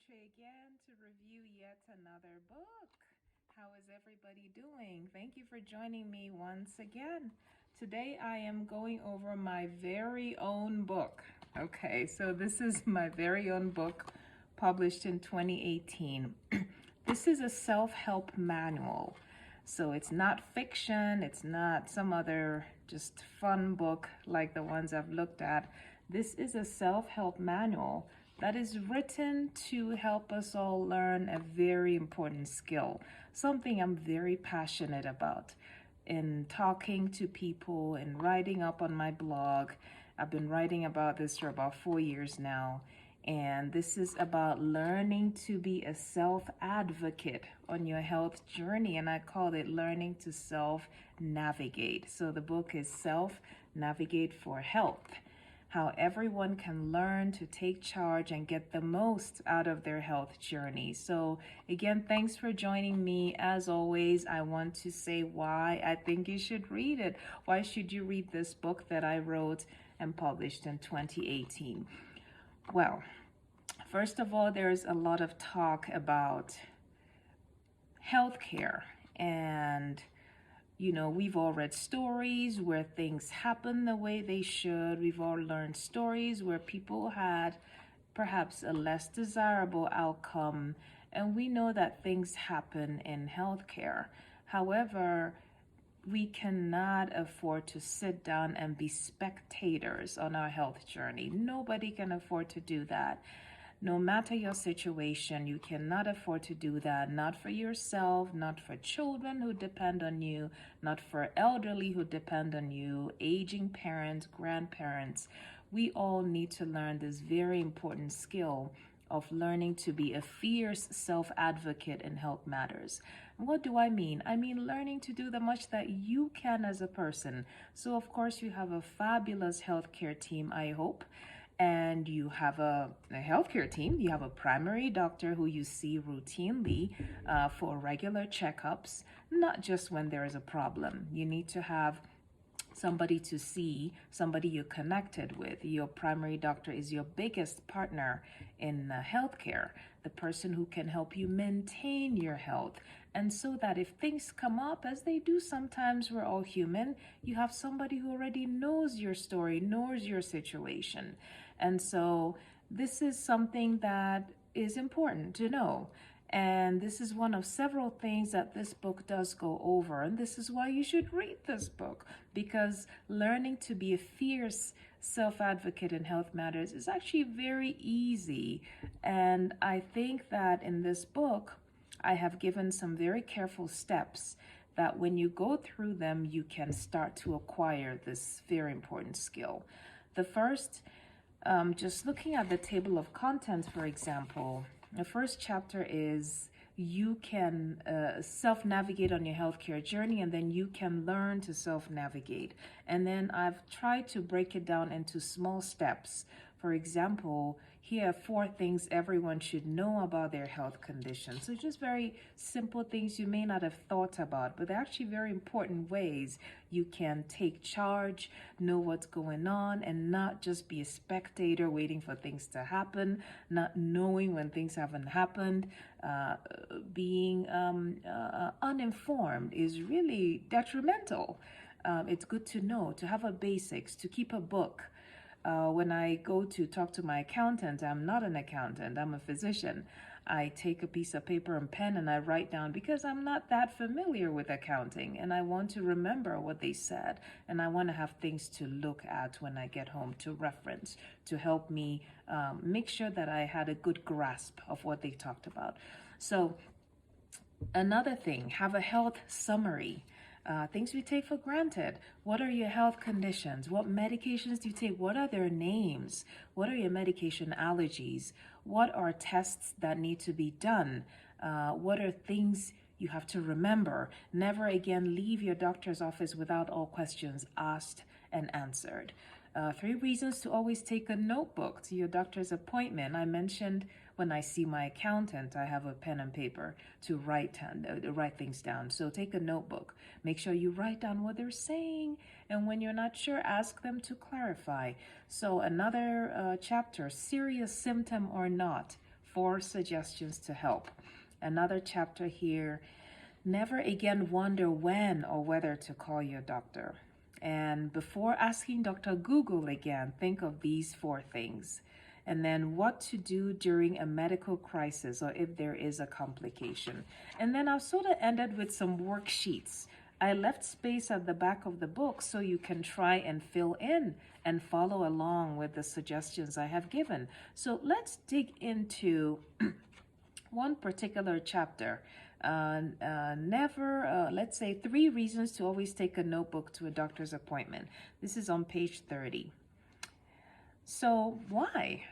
Uche again to review yet another book. How is everybody doing? Thank you for joining me once again. Today I am going over my very own book. Okay, so this is my very own book published in 2018. This is a self-help manual. So it's not fiction, it's not some other just fun book like the ones I've looked at. This is a self-help manual that is written to help us all learn a very important skill, something I'm very passionate about. In talking to people and writing up on my blog, I've been writing about this for about 4 years now. And this is about learning to be a self-advocate on your health journey. And I call it learning to self-navigate. So the book is Self-Navigate for Health. How everyone can learn to take charge and get the most out of their health journey. So again, thanks for joining me. As always, I want to say why I think you should read it. Why should you read this book that I wrote and published in 2018? Well, first of all, there's a lot of talk about healthcare, and we've all read stories where things happen the way they should. We've all learned stories where people had perhaps a less desirable outcome, and we know that things happen in healthcare. However, we cannot afford to sit down and be spectators on our health journey. Nobody can afford to do that. No matter your situation, you cannot afford to do that. Not for yourself, not for children who depend on you, not for elderly who depend on you, aging parents, grandparents. We all need to learn this very important skill of learning to be a fierce self-advocate in health matters. What do I mean? I mean learning to do the much that you can as a person. So of course you have a fabulous healthcare team, I hope. And you have a healthcare team. You have a primary doctor who you see routinely for regular checkups, not just when there is a problem. You need to have somebody to see, somebody you're connected with. Your primary doctor is your biggest partner in healthcare, the person who can help you maintain your health. And so that if things come up, as they do sometimes, we're all human, you have somebody who already knows your story, knows your situation. And so this is something that is important to know. And this is one of several things that this book does go over. And this is why you should read this book, because learning to be a fierce self-advocate in health matters is actually very easy. And I think that in this book, I have given some very careful steps that when you go through them, you can start to acquire this very important skill. The first, just looking at the table of contents, for example, the first chapter is you can self-navigate on your healthcare journey, and then you can learn to self-navigate. And then I've tried to break it down into small steps. For example, here are 4 things everyone should know about their health condition. So just very simple things you may not have thought about, but they're actually very important ways you can take charge, know what's going on, and not just be a spectator waiting for things to happen, not knowing when things haven't happened. Being uninformed is really detrimental. It's good to know, to have a basics, to keep a book. When I go to talk to my accountant, I'm not an accountant, I'm a physician. I take a piece of paper and pen and I write down, because I'm not that familiar with accounting and I want to remember what they said, and I want to have things to look at when I get home to reference, to help me make sure that I had a good grasp of what they talked about. So another thing, have a health summary. Things we take for granted. What are your health conditions? What medications do you take? What are their names? What are your medication allergies? What are tests that need to be done? What are things you have to remember? Never again leave your doctor's office without all questions asked and answered. 3 reasons to always take a notebook to your doctor's appointment. I mentioned when I see my accountant, I have a pen and paper to write things down. So take a notebook. Make sure you write down what they're saying. And when you're not sure, ask them to clarify. So another chapter, serious symptom or not. 4 suggestions to help. Another chapter here, never again wonder when or whether to call your doctor. And before asking Dr. Google again, think of these 4 things. And then what to do during a medical crisis or if there is a complication. And then I've sort of ended with some worksheets. I left space at the back of the book so you can try and fill in and follow along with the suggestions I have given. So let's dig into one particular chapter. Let's say 3 reasons to always take a notebook to a doctor's appointment. This is on page 30. So why?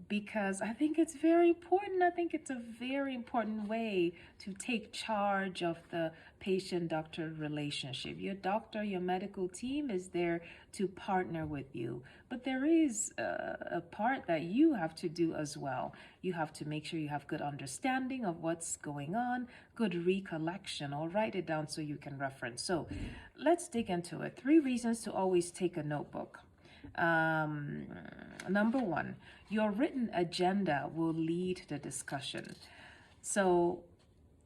Because I think it's very important. I think it's a very important way to take charge of the patient-doctor relationship. Your doctor, your medical team is there to partner with you. But there is a part that you have to do as well. You have to make sure you have good understanding of what's going on, good recollection, or write it down so you can reference. So let's dig into it. 3 reasons to always take a notebook. Number 1, your written agenda will lead the discussion. So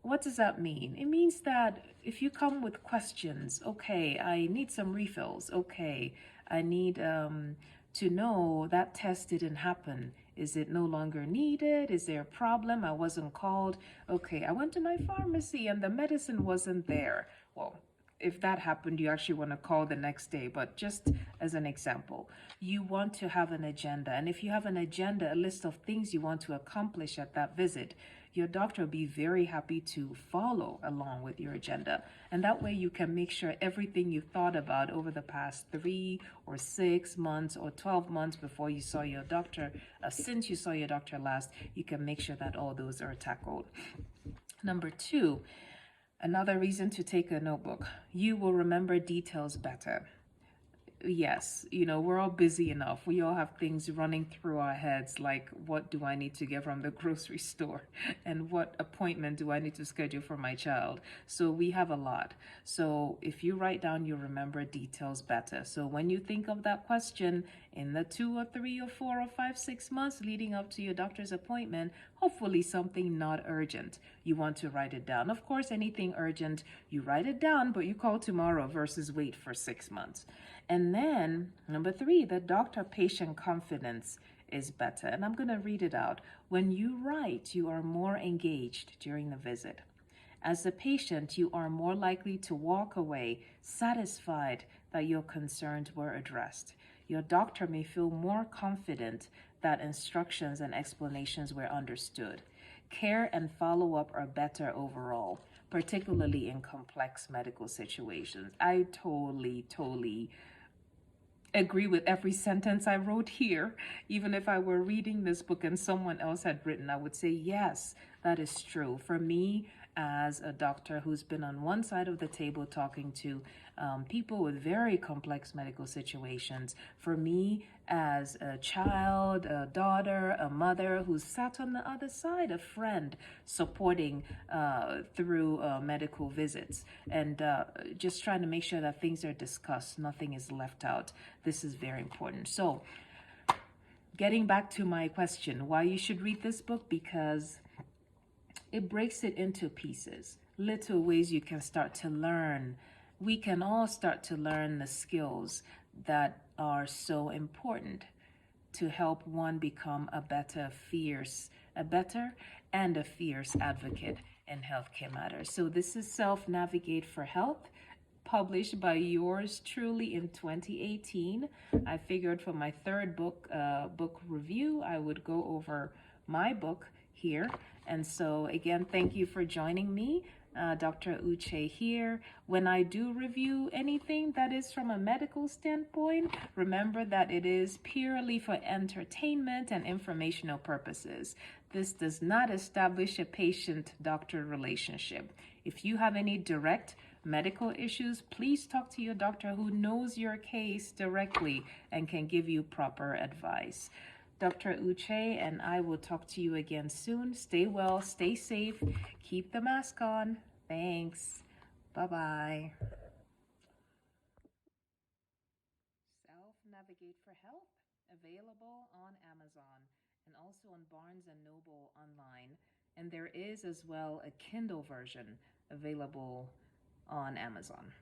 what does that mean? It means that if you come with questions, okay, I need some refills. Okay, I need to know that test didn't happen. Is it no longer needed? Is there a problem? I wasn't called. Okay, I went to my pharmacy and the medicine wasn't there. Well, if that happened, you actually want to call the next day. But just as an example, you want to have an agenda. And if you have an agenda, a list of things you want to accomplish at that visit, your doctor will be very happy to follow along with your agenda. And that way you can make sure everything you thought about over the past 3 or 6 months or 12 months before you saw your doctor, since you saw your doctor last, you can make sure that all those are tackled. Number 2, another reason to take a notebook, you will remember details better. Yes, we're all busy enough. We all have things running through our heads like, what do I need to get from the grocery store? And what appointment do I need to schedule for my child? So we have a lot. So if you write down, you remember details better. So when you think of that question in the 2 or 3 or 4 or 5, 6 months leading up to your doctor's appointment, hopefully something not urgent, you want to write it down. Of course, anything urgent, you write it down, but you call tomorrow versus wait for 6 months. And then number 3, the doctor-patient confidence is better. And I'm going to read it out. When you write, you are more engaged during the visit. As a patient, you are more likely to walk away satisfied that your concerns were addressed. Your doctor may feel more confident that instructions and explanations were understood. Care and follow-up are better overall, particularly in complex medical situations. I totally agree with every sentence I wrote here. Even if I were reading this book and someone else had written, I would say, yes, that is true. For me, as a doctor who's been on one side of the table talking to people with very complex medical situations, for me as a child, a daughter, a mother who's sat on the other side, a friend supporting through medical visits, and just trying to make sure that things are discussed, nothing is left out. This is very important. So getting back to my question, why you should read this book, because it breaks it into pieces, little ways you can start to learn. We can all start to learn the skills that are so important to help one become a better and a fierce advocate in healthcare matters. So this is Self-Navigate for Health, published by yours truly in 2018. I figured for my 3rd book review, I would go over my book here. And so again, thank you for joining me. Dr. Uche here. When I do review anything that is from a medical standpoint, remember that it is purely for entertainment and informational purposes. This does not establish a patient-doctor relationship. If you have any direct medical issues, please talk to your doctor who knows your case directly and can give you proper advice. Dr. Uche and I will talk to you again soon. Stay well, stay safe, keep the mask on. Thanks. Bye-bye. Self-Navigate for Health, available on Amazon. and also on Barnes and Noble online. And there is as well a Kindle version available on Amazon.